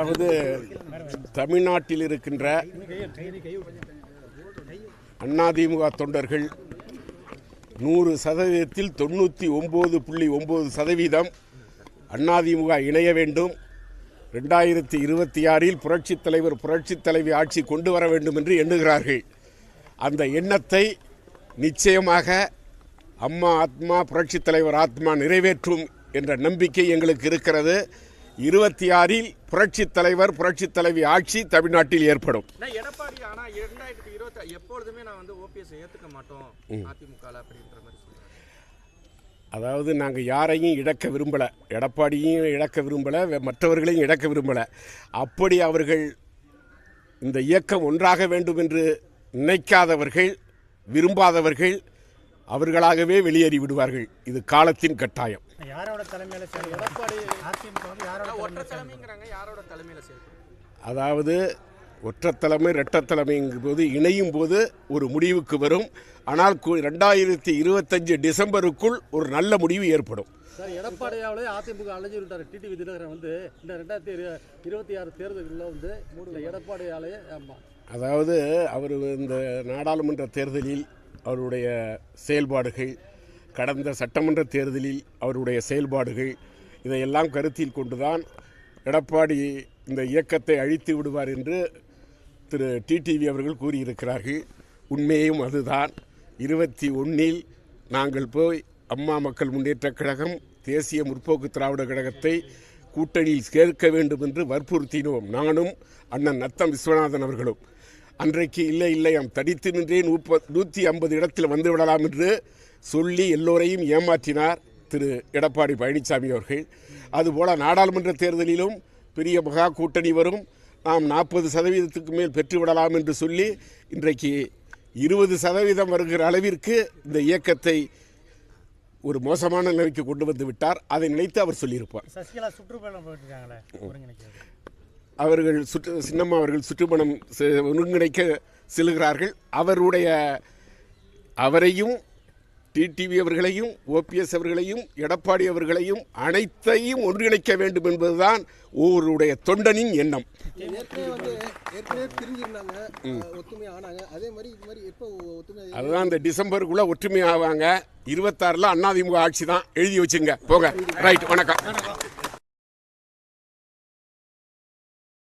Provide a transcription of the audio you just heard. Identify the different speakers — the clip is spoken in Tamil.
Speaker 1: அதாவது தமிழ்நாட்டில் இருக்கின்ற அதிமுக தொண்டர்கள் 100%த்தில் 99.9% அதிமுக இணைய வேண்டும். 2026 புரட்சித் தலைவர் புரட்சித் தலைவி ஆட்சி கொண்டு வர வேண்டும் என்று எண்ணுகிறார்கள். அந்த எண்ணத்தை நிச்சயமாக அம்மா ஆத்மா புரட்சித் தலைவர் ஆத்மா நிறைவேற்றும் என்ற நம்பிக்கை எங்களுக்கு இருக்கிறது. 26 புரட்சித் தலைவர் புரட்சித் தலைவி ஆட்சி தமிழ்நாட்டில் ஏற்படும்.
Speaker 2: எடப்பாடி ஆனா 2020 எப்பொழுதுமே நான் ஓபிஎஸ் ஏத்துக்க மாட்டோம் அதிமுக அப்படின்ற மாதிரி.
Speaker 1: அதாவது நாங்கள் யாரையும் இழக்க விரும்பலை, எடப்பாடியும் இழக்க விரும்பலை, மற்றவர்களையும் இழக்க விரும்பலை. அப்படி அவர்கள் இந்த இயக்கம் ஒன்றாக வேண்டும் என்று நினைக்காதவர்கள், விரும்பாதவர்கள் அவர்களாகவே வெளியேறி விடுவார்கள். இது காலத்தின் கட்டாயம். அதாவது ஒற்றை தலைமை இரட்டை தலைமைங்கும் போது இணையும் போது ஒரு முடிவுக்கு வரும். ஆனால் 2025 டிசம்பருக்குள் ஒரு நல்ல முடிவு ஏற்படும்.
Speaker 3: சார், எடப்பாடியாவே அதிமுக அலைஞ்சு விட்டார். டிடிவி தினகரன் இந்த 2026 தேர்தலில் எடப்பாடியாலே
Speaker 1: அதாவது அவர் இந்த நாடாளுமன்ற தேர்தலில் அவருடைய செயல்பாடுகள், கடந்த சட்டமன்ற தேர்தலில் அவருடைய செயல்பாடுகள், இதையெல்லாம் கருத்தில் கொண்டுதான் எடப்பாடி இந்த இயக்கத்தை அழித்து விடுவார் என்று திரு டிடிவி அவர்கள் கூறியிருக்கிறார்கள். உண்மையும் அதுதான். 21 நாங்கள் போய் அம்மா மக்கள் முன்னேற்றக் கழகம், தேசிய முற்போக்கு திராவிட கழகத்தை கூட்டணியில் சேர்க்க வேண்டும் என்று வற்புறுத்தினோம். நானும் அண்ணன் நத்தம் விஸ்வநாதன் அவர்களும். அன்றைக்கு இல்லை தடித்து நின்றே 150 இடத்தில் வந்து விடலாம் என்று சொல்லி எல்லோரையும் ஏமாற்றினார் திரு எடப்பாடி பழனிசாமி அவர்கள். அதுபோல் நாடாளுமன்ற தேர்தலிலும் பெரிய மகா கூட்டணி வரும், நாம் 40% மேல் பெற்றுவிடலாம் என்று சொல்லி இன்றைக்கு 20% வருகிற அளவிற்கு இந்த இயக்கத்தை ஒரு மோசமான நிலைக்கு கொண்டு வந்து விட்டார். அதை நினைத்து அவர் சொல்லியிருப்பார்.
Speaker 3: சசிகலா சுற்றுப்பயணம் போயிட்டுருக்காங்களே,
Speaker 1: அவர்கள் சின்னம்மா அவர்கள் சுற்றுப்பயணம் ஒருங்கிணைக்க செல்கிறார்கள். அவரையும் டிடிவி அவர்களையும் ஓபிஎஸ் அவர்களையும் எடப்பாடி அவர்களையும் அனைத்தையும் ஒன்றிணைக்க வேண்டும் என்பதுதான் ஒவ்வொருடைய தொண்டனின் எண்ணம். அதுதான் இந்த டிசம்பருக்குள்ள ஒற்றுமை ஆவாங்க. 26 அதிமுக ஆட்சி தான் எழுதி வச்சுங்க. போங்க. ரைட். வணக்கம்.